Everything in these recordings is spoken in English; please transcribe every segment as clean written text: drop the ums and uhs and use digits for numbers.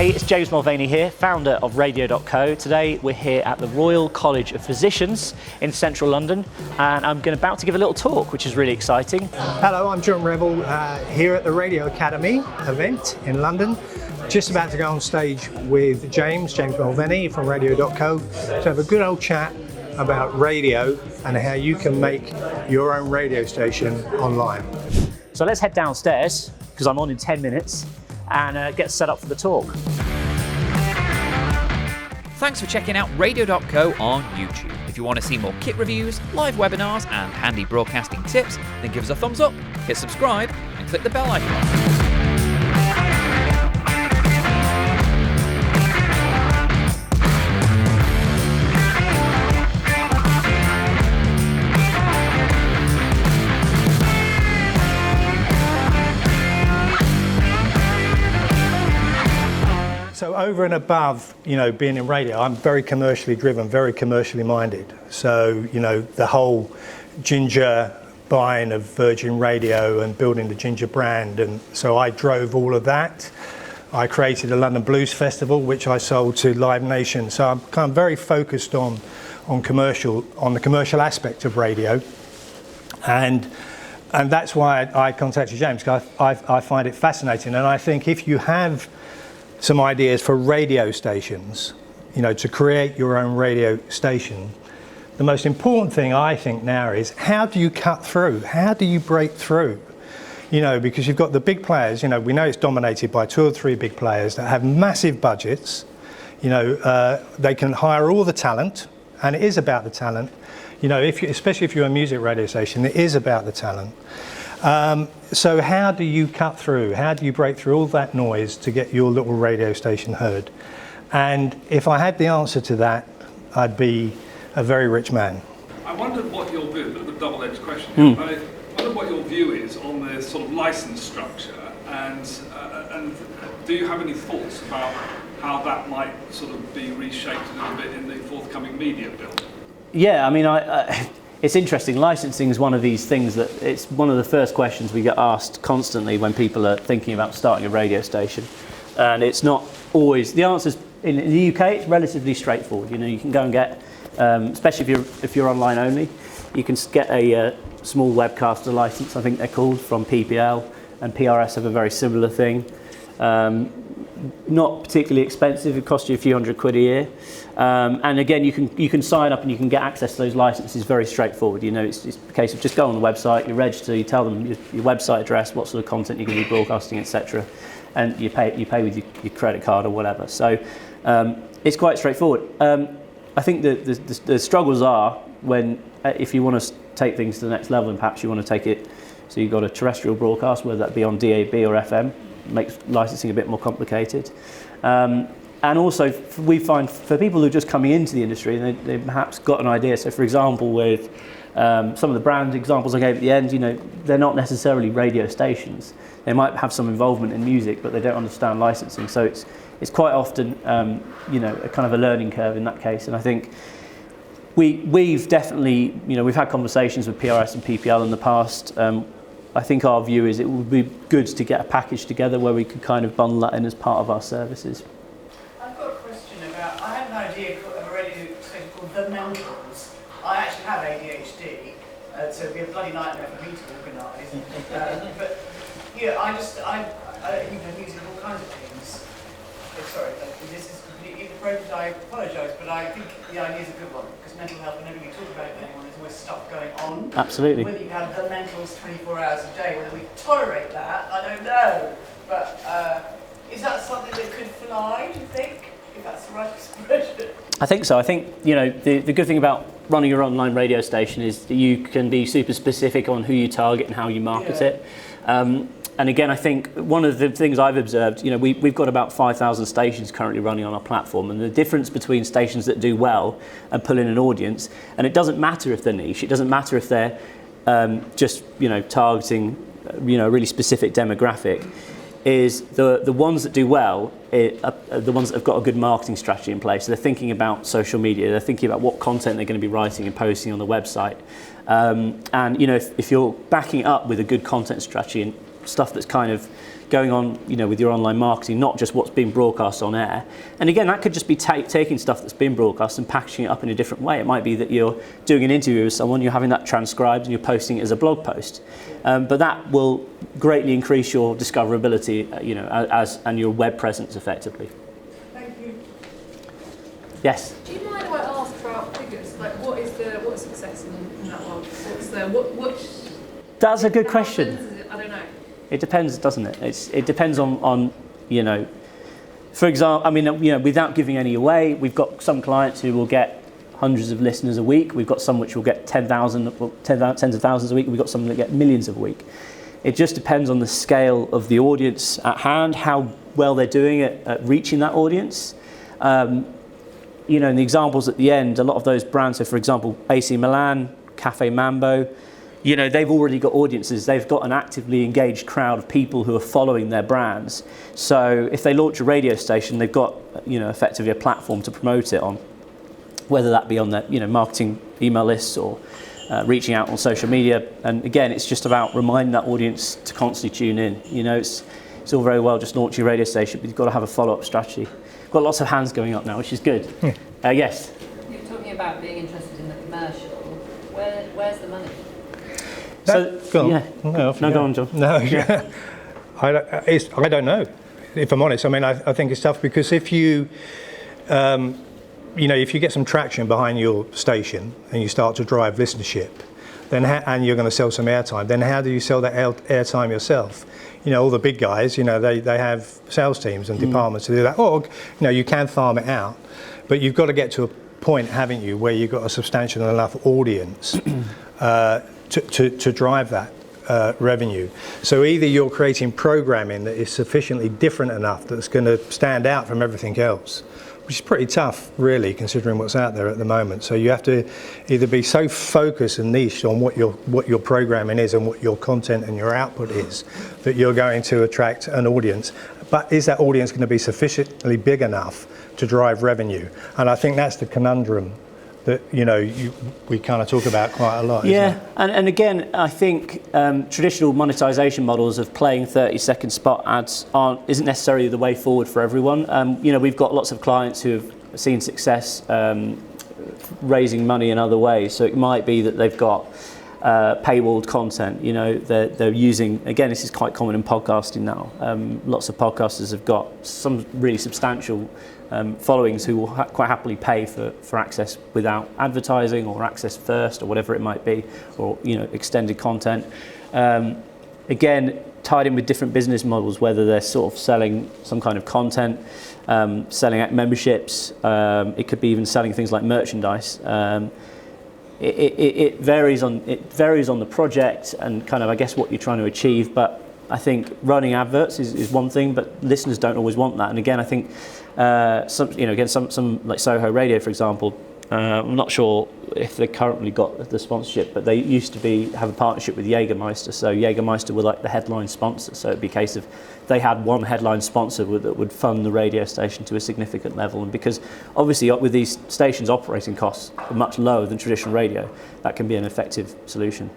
Hey, it's James Mulvany here, founder of Radio.co. Today we're here at the Royal College of Physicians in central London, and I'm about to give a little talk, which is really exciting. Hello, I'm John Revell here at the Radio Academy event in London. Just about to go on stage with James Mulvany from Radio.co to have a good old chat about radio and how you can make your own radio station online. So let's head downstairs, because I'm on in 10 minutes, and get set up for the talk. Thanks for checking out Radio.co on YouTube. If you want to see more kit reviews, live webinars and handy broadcasting tips, then give us a thumbs up, hit subscribe and click the bell icon. So over and above, being in radio, I'm very commercially driven, very commercially minded. So, the whole Ginger buying of Virgin Radio and building the Ginger brand. And so I drove all of that. I created a London Blues Festival, which I sold to Live Nation. So I'm kind of very focused on the commercial aspect of radio. And that's why I contacted James, because I find it fascinating. And I think if you have some ideas for radio stations, to create your own radio station, the most important thing I think now is, how do you cut through? How do you break through? Because you've got the big players, we know it's dominated by 2 or 3 big players that have massive budgets. They can hire all the talent, and it is about the talent. Especially if you're a music radio station, it is about the talent. So how do you cut through? How do you break through all that noise to get your little radio station heard? And if I had the answer to that, I'd be a very rich man. I wondered what your view, a bit of a double-edged question, I wondered what your view is on the sort of license structure, and do you have any thoughts about how that might sort of be reshaped a little bit in the forthcoming media bill? Yeah, it's interesting. Licensing is one of these things that it's one of the first questions we get asked constantly when people are thinking about starting a radio station. And it's not always, the answer's in the UK, it's relatively straightforward. You can go and get, especially if you're online only, you can get a small webcaster license, I think they're called, from PPL, and PRS have a very similar thing. Not particularly expensive, it costs you a few £100 a year. And again, you can sign up and you can get access to those licenses very straightforward. It's a case of just go on the website, you register, you tell them your website address, what sort of content you're going to be broadcasting, etc. And you pay with your credit card or whatever. So it's quite straightforward. I think the struggles are when, if you want to take things to the next level, and perhaps you want to take it, so you've got a terrestrial broadcast, whether that be on DAB or FM, makes licensing a bit more complicated. And also, we find for people who are just coming into the industry, and they've perhaps got an idea. So, for example, with some of the brand examples I gave at the end, they're not necessarily radio stations. They might have some involvement in music, but they don't understand licensing. So it's quite often, a kind of a learning curve in that case. And I think we've definitely, we've had conversations with PRS and PPL in the past. I think our view is it would be good to get a package together where we could kind of bundle that in as part of our services. I've got a question about, I have an idea of a radio station called The Mentals. I actually have ADHD, so it'd be a bloody nightmare for me to organise. But I music of all kinds of things. Sorry, this is completely inappropriate, I apologise, but I think the idea is a good one, because mental health, whenever you talk about it with anyone, there's always stuff going on. Absolutely. Whether you have the mentals 24 hours a day, whether we tolerate that, I don't know. But is that something that could fly, do you think, if that's the right expression? I think so. I think, the good thing about running your online radio station is that you can be super specific on who you target and how you market it. And again, I think one of the things I've observed, we've got about 5,000 stations currently running on our platform, and the difference between stations that do well and pull in an audience, and it doesn't matter if they're niche, it doesn't matter if they're just targeting a really specific demographic, is the ones that do well are the ones that have got a good marketing strategy in place. So they're thinking about social media, they're thinking about what content they're going to be writing and posting on the website. And if you're backing it up with a good content strategy and stuff that's kind of going on, with your online marketing, not just what's being broadcast on air. And again, that could just be taking stuff that's been broadcast and packaging it up in a different way. It might be that you're doing an interview with someone, you're having that transcribed and you're posting it as a blog post. But that will greatly increase your discoverability, and your web presence effectively. Thank you. Yes? Do you mind if I ask about figures? Like, what's success in that world? That's a good question. I don't know. It depends, doesn't it? It depends on for example, without giving any away, we've got some clients who will get hundreds of listeners a week. We've got some which will get tens of thousands a week. We've got some that get millions a week. It just depends on the scale of the audience at hand, how well they're doing at reaching that audience. And the examples at the end, a lot of those brands, so for example, AC Milan, Cafe Mambo, they've already got audiences. They've got an actively engaged crowd of people who are following their brands. So if they launch a radio station, they've got, effectively a platform to promote it on, whether that be on their, marketing email lists or reaching out on social media. And again, it's just about reminding that audience to constantly tune in. It's all very well just launching a radio station, but you've got to have a follow-up strategy. Got lots of hands going up now, which is good. Yes? You're talking about being interested in the commercial. Where's the money? Go on. Yeah. Go on, John. No, yeah. I don't know, if I'm honest. I mean, I think it's tough because if you, if you get some traction behind your station and you start to drive listenership, then and you're going to sell some airtime, then how do you sell that airtime yourself? All the big guys, they have sales teams and departments to do that. Or, you can farm it out, but you've got to get to a point, haven't you, where you've got a substantial enough audience to drive that revenue. So either you're creating programming that is sufficiently different enough that's going to stand out from everything else, which is pretty tough, really, considering what's out there at the moment. So you have to either be so focused and niche on what your programming is and what your content and your output is that you're going to attract an audience. But is that audience going to be sufficiently big enough to drive revenue? And I think that's the conundrum that we kind of talk about quite a lot. Yeah, isn't it? and again, I think traditional monetization models of playing 30-second spot ads isn't necessarily the way forward for everyone. We've got lots of clients who have seen success raising money in other ways. So it might be that they've got paywalled content. They're using, again, this is quite common in podcasting now. Lots of podcasters have got some really substantial followings who will quite happily pay for access without advertising or access first or whatever it might be, or extended content. Again, tied in with different business models, whether they're sort of selling some kind of content, selling out memberships, it could be even selling things like merchandise. It varies on the project and kind of, I guess, what you're trying to achieve. But I think running adverts is one thing, but listeners don't always want that. And again, I think some like Soho Radio, for example, I'm not sure if they currently got the sponsorship, but they used to have a partnership with Jägermeister. So Jägermeister were like the headline sponsor. So it'd be a case of they had one headline sponsor that would fund the radio station to a significant level. And because obviously with these stations, operating costs are much lower than traditional radio, that can be an effective solution.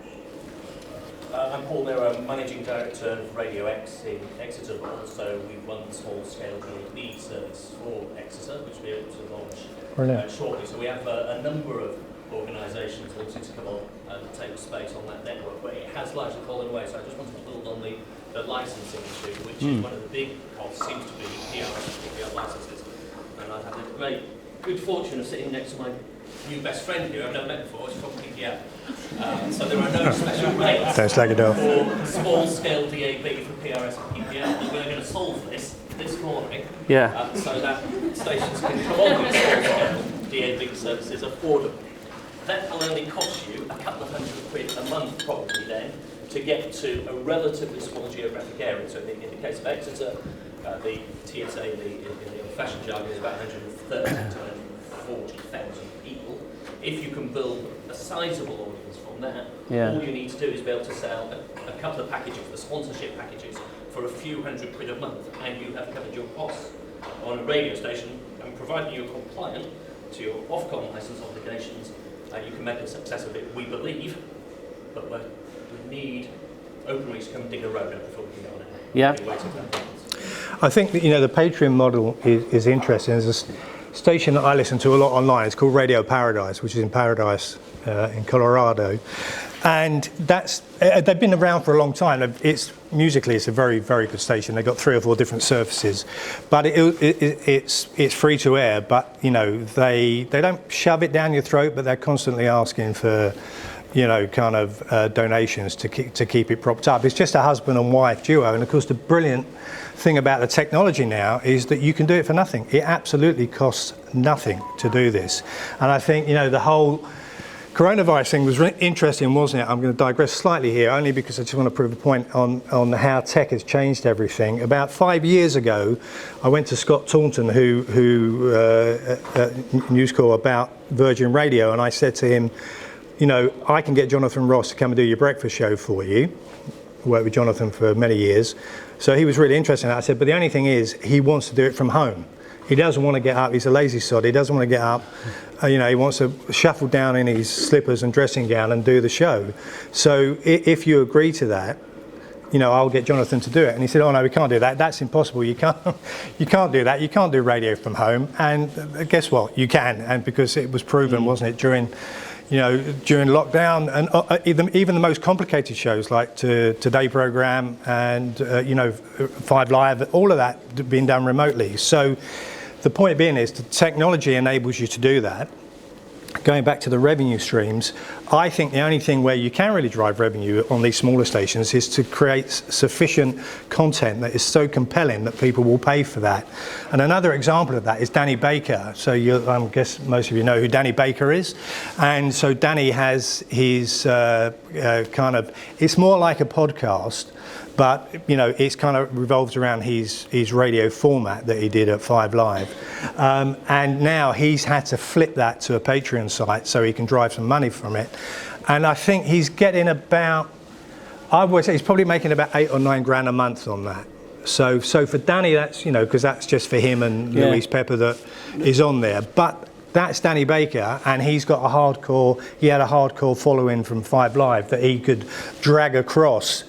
I'm Paul Miller, I'm Managing Director of Radio X in Exeter, but also we run the small-scale DAB service for Exeter, which we're able to launch shortly. So we have a number of organisations wanting to come on and take space on that network, but it has largely fallen away. So I just wanted to build on the licensing issue, which is one of the big costs, seems to be PR licenses. And I had the good fortune of sitting next to my new best friend here I've never met before. It's from PPL. So there are no special rates for small-scale DAB for PRS and PPL. And we're going to solve this morning. Yeah. So that stations can come on with small-scale DAB services affordably. That will only cost you a couple of £100 a month, probably then, to get to a relatively small geographic area. So in the case of Exeter, the TSA in the old-fashioned jargon is about 130 to 140,000 people. If you can build a sizable audience from that, all you need to do is be able to sell a couple of packages, the sponsorship packages, for a few £100 a month, and you have covered your costs on a radio station. And providing you're compliant to your Ofcom licence obligations, you can make a success of it, we believe, but we need open reach to come dig a road up before we can get on it. Yeah. I think that, the Patreon model is interesting. There's a station that I listen to a lot online. It's called Radio Paradise, which is in Paradise in Colorado. And they've been around for a long time. Musically, it's a very, very good station. They've got 3 or 4 different surfaces, but it's free to air. But they don't shove it down your throat, but they're constantly asking for donations to keep it propped up. It's just a husband and wife duo, and of course the brilliant thing about the technology now is that you can do it for nothing. It absolutely costs nothing to do this, and I think the whole coronavirus thing was really interesting, wasn't it? I'm going to digress slightly here, only because I just want to prove a point on how tech has changed everything. About 5 years ago, I went to Scott Taunton, who News Corp, about Virgin Radio, and I said to him, I can get Jonathan Ross to come and do your breakfast show for you. Worked with Jonathan for many years. So he was really interested in that. I said, but the only thing is, he wants to do it from home. He doesn't want to get up. He's a lazy sod. He doesn't want to get up. He wants to shuffle down in his slippers and dressing gown and do the show. So if you agree to that, I'll get Jonathan to do it. And he said, oh no, we can't do that. That's impossible. You can't do that. You can't do radio from home. And guess what? You can. And because it was proven, wasn't it, during lockdown, and even the most complicated shows like Today Programme and 5 Live, all of that being done remotely. So the point being is the technology enables you to do that. Going back to the revenue streams, I think the only thing where you can really drive revenue on these smaller stations is to create sufficient content that is so compelling that people will pay for that. And another example of that is Danny Baker. So I guess most of you know who Danny Baker is. And so Danny has his it's more like a podcast, but it's kind of revolves around his radio format that he did at 5 Live, and now he's had to flip that to a Patreon site so he can drive some money from it. And I think he's getting I would say he's probably making about 8 or 9 grand a month on that. So for Danny, that's because that's just for him and Louise Pepper that is on there. But that's Danny Baker, and he had a hardcore following from 5 Live that he could drag across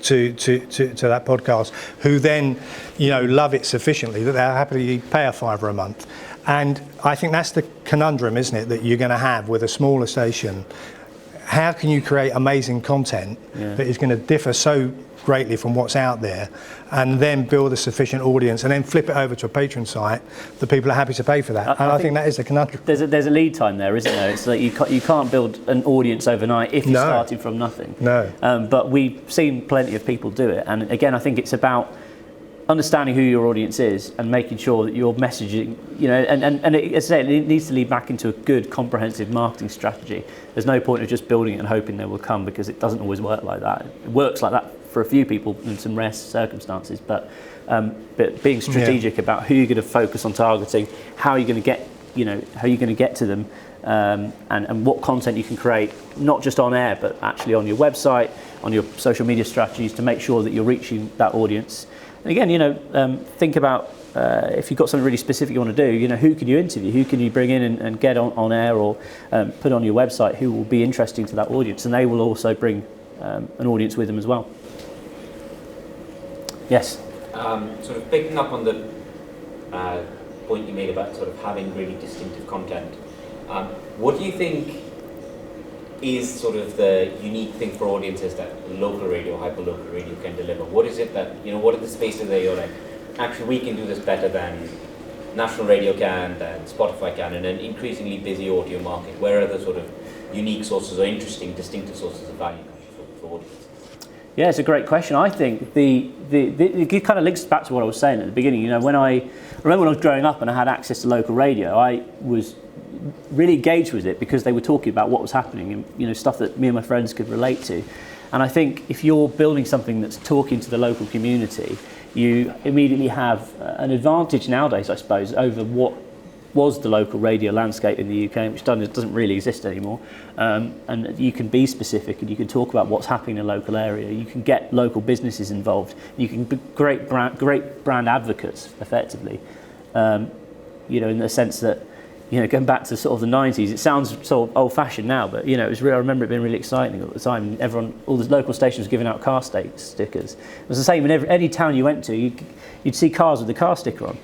to that podcast, who then love it sufficiently that they'll happily pay a £5 a month. And I think that's the conundrum, isn't it, that you're going to have with a smaller station. How can you create amazing content that is going to differ so greatly from what's out there, and then build a sufficient audience, and then flip it over to a Patreon site that people are happy to pay for that? I think that is the conundrum. There's a lead time there, isn't there? It's like you can't build an audience overnight if you're starting from nothing. No. But we've seen plenty of people do it, and again, I think it's about understanding who your audience is and making sure that your messaging, and as I say, it needs to lead back into a good, comprehensive marketing strategy. There's no point of just building it and hoping they will come, because it doesn't always work like that. It works like that for a few people in some rare circumstances, but being strategic about who you're going to focus on targeting, how you're going to get to them, and what content you can create, not just on air, but actually on your website, on your social media strategies, to make sure that you're reaching that audience. And again, think about if you've got something really specific you want to do, who can you interview, who can you bring in and get on air or put on your website, who will be interesting to that audience, and they will also bring an audience with them as well. Yes? Sort of picking up on the point you made about sort of having really distinctive content, what do you think is sort of the unique thing for audiences that local radio, hyperlocal radio can deliver? What is it that, what are the spaces that you're like, actually we can do this better than national radio can, than Spotify can, in an increasingly busy audio market? Where are the sort of unique sources or interesting, distinctive sources of value for audiences? Yeah, it's a great question. I think it kind of links back to what I was saying at the beginning. When I remember when I was growing up and I had access to local radio, I was really engaged with it because they were talking about what was happening and stuff that me and my friends could relate to. And I think if you're building something that's talking to the local community, you immediately have an advantage nowadays, I suppose, over what was the local radio landscape in the UK, which doesn't really exist anymore. And you can be specific and you can talk about what's happening in a local area. You can get local businesses involved. You can be great brand advocates, effectively. In the sense that going back to sort of the 90s, it sounds sort of old-fashioned now, but it was I remember it being really exciting at the time. All the local stations giving out car stickers. It was the same in any town you went to. You'd see cars with the car sticker on.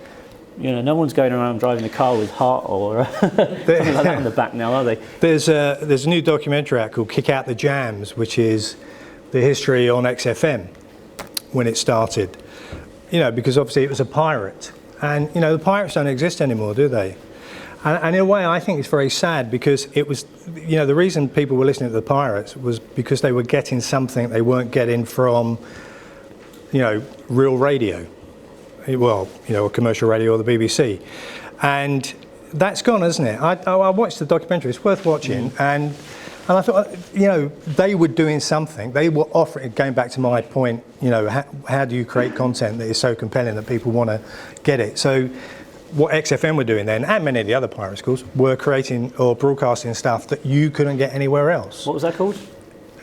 No one's going around driving a car with heart or something like that on the back now, are they? There's a new documentary out called Kick Out the Jams, which is the history on XFM when it started. Because obviously it was a pirate, and the pirates don't exist anymore, do they? And in a way, I think it's very sad, because it was, the reason people were listening to the pirates was because they were getting something they weren't getting from, real radio. Well, commercial radio or the BBC. And that's gone, isn't it? I watched the documentary, it's worth watching, and I thought, they were doing something. They were offering, going back to my point, how do you create content that is so compelling that people want to get it? So what XFM were doing then, and many of the other pirate schools, were creating or broadcasting stuff that you couldn't get anywhere else. What was that called?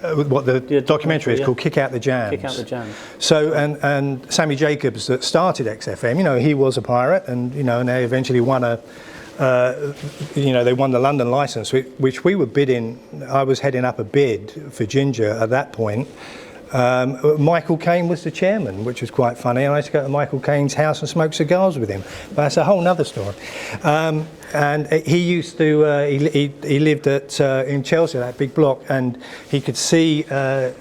What the documentary is called, Kick Out the Jams. Kick Out the Jams. So, and Sammy Jacobs, that started XFM, he was a pirate, and and they eventually won they won the London licence, which we were bidding. I was heading up a bid for Ginger at that point. Michael Caine was the chairman, which was quite funny. And I used to go to Michael Caine's house and smoke cigars with him. But that's a whole nother story. And he used to, he lived in Chelsea, that big block, and he could see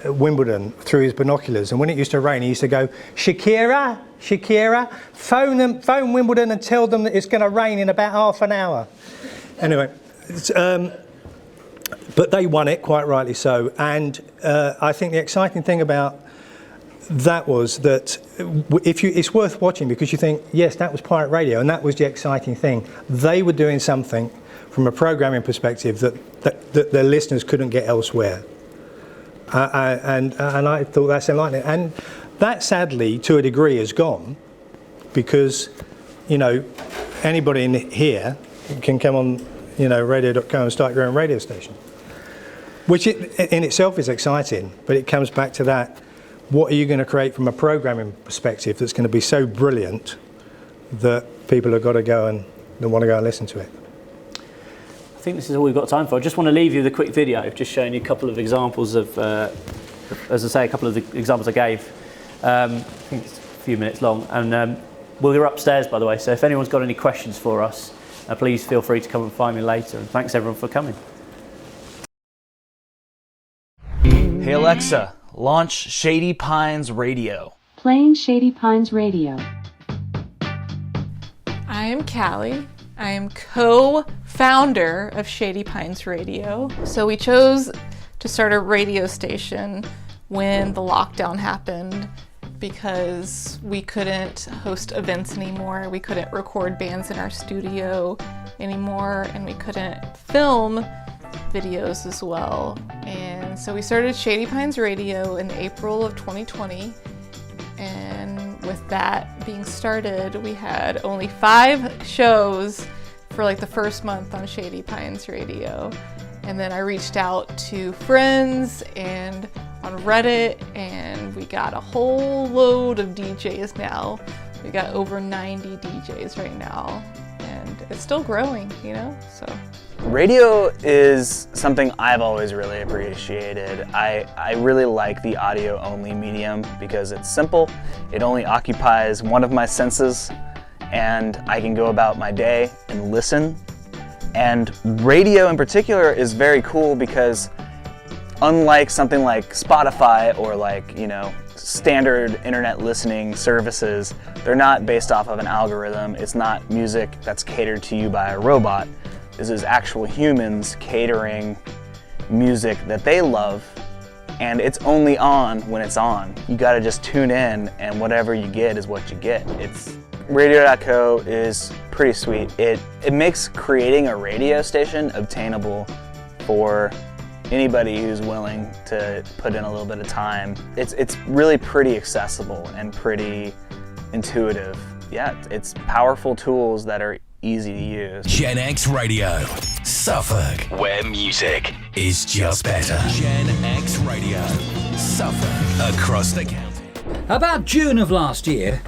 Wimbledon through his binoculars. And when it used to rain, he used to go, Shakira, phone Wimbledon and tell them that it's going to rain in about half an hour. Anyway, but they won it, quite rightly so. And I think the exciting thing about that was that it's worth watching, because you think, yes, that was pirate radio, and that was the exciting thing. They were doing something from a programming perspective that their listeners couldn't get elsewhere. And I thought that's enlightening. And that, sadly, to a degree, is gone, because, anybody in here can come on, Radio.co and start your own radio station, which in itself is exciting, but it comes back to that. What are you going to create from a programming perspective that's going to be so brilliant that people have got to go and they want to go and listen to it? I think this is all we've got time for. I just want to leave you with a quick video, just showing you a couple of examples of, as I say, a couple of the examples I gave. I think it's a few minutes long, and we're upstairs, by the way, so if anyone's got any questions for us, please feel free to come and find me later, and thanks everyone for coming. Hey Alexa, launch Shady Pines Radio. Playing Shady Pines Radio. I am Callie. I am co-founder of Shady Pines Radio. So we chose to start a radio station when the lockdown happened, because we couldn't host events anymore, we couldn't record bands in our studio anymore, and we couldn't film videos as well. And so we started Shady Pines Radio in April of 2020, and with that being started, we had only 5 shows for like the first month on Shady Pines Radio. And then I reached out to friends and on Reddit, and we got a whole load of DJs now. We got over 90 DJs right now, and it's still growing, so. Radio is something I've always really appreciated. I really like the audio-only medium because it's simple, it only occupies one of my senses, and I can go about my day and listen. And radio in particular is very cool because unlike something like Spotify or standard internet listening services, they're not based off of an algorithm. It's not music that's catered to you by a robot. This is actual humans catering music that they love, and it's only on when it's on. You gotta just tune in, and whatever you get is what you get. Radio.co is pretty sweet. It makes creating a radio station obtainable for anybody who's willing to put in a little bit of time. It's really pretty accessible and pretty intuitive. Yeah, it's powerful tools that are easy to use. Gen X Radio, Suffolk, where music is just better. Gen X Radio, Suffolk, across the county. About June of last year,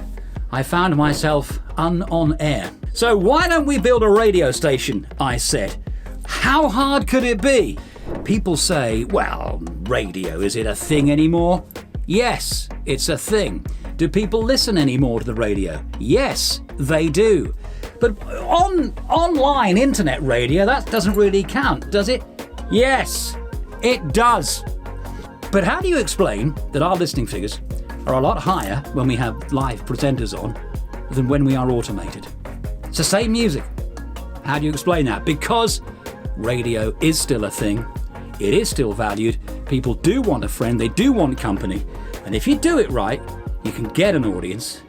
I found myself on air. So why don't we build a radio station, I said. How hard could it be? People say, well, radio, is it a thing anymore? Yes, it's a thing. Do people listen anymore to the radio? Yes, they do. But online internet radio, that doesn't really count, does it? Yes, it does. But how do you explain that our listening figures are a lot higher when we have live presenters on than when we are automated? It's the same music. How do you explain that? Because radio is still a thing. It is still valued. People do want a friend. They do want company. And if you do it right, you can get an audience.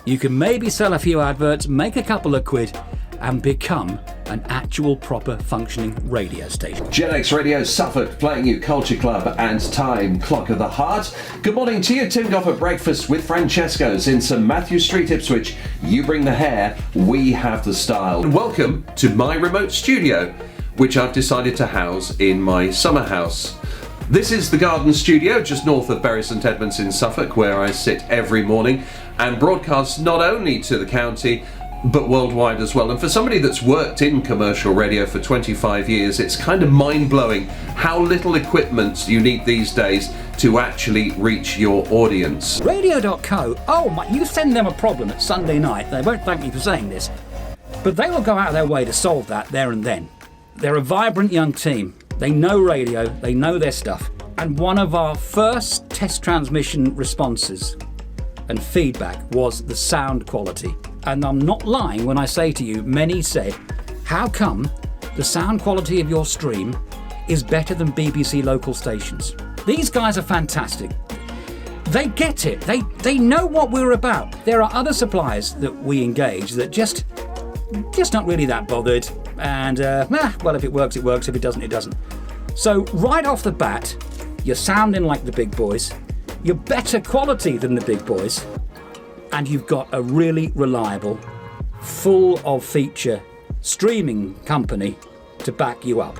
You can maybe sell a few adverts, make a couple of quid, and become an actual proper functioning radio station. Gen X Radio Suffolk playing you Culture Club and Time Clock of the Heart. Good morning to you. Tim Goff at Breakfast with Francesco's in St Matthew Street, Ipswich. You bring the hair, we have the style. Welcome to my remote studio, which I've decided to house in my summer house. This is the garden studio just north of Bury St Edmunds in Suffolk, where I sit every morning and broadcast not only to the county but worldwide as well. And for somebody that's worked in commercial radio for 25 years, it's kind of mind-blowing how little equipment you need these days to actually reach your audience. Radio.co, oh my, you send them a problem at Sunday night, they won't thank me for saying this, but they will go out of their way to solve that there and then. They're a vibrant young team. They know radio, they know their stuff. And one of our first test transmission responses and feedback was the sound quality. And I'm not lying when I say to you, many said, how come the sound quality of your stream is better than BBC local stations? These guys are fantastic. They get it. They know what we're about. There are other suppliers that we engage that just not really that bothered. And, well, if it works, it works. If it doesn't, it doesn't. So right off the bat, you're sounding like the big boys. You're better quality than the big boys. And you've got a really reliable, full of feature streaming company to back you up.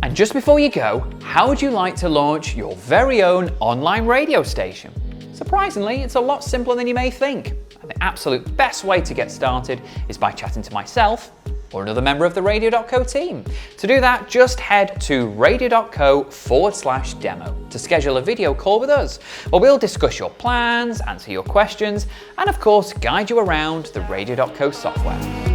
And just before you go, how would you like to launch your very own online radio station? Surprisingly, it's a lot simpler than you may think. And the absolute best way to get started is by chatting to myself or another member of the Radio.co team. To do that, just head to Radio.co/demo to schedule a video call with us, where we'll discuss your plans, answer your questions, and of course, guide you around the Radio.co software.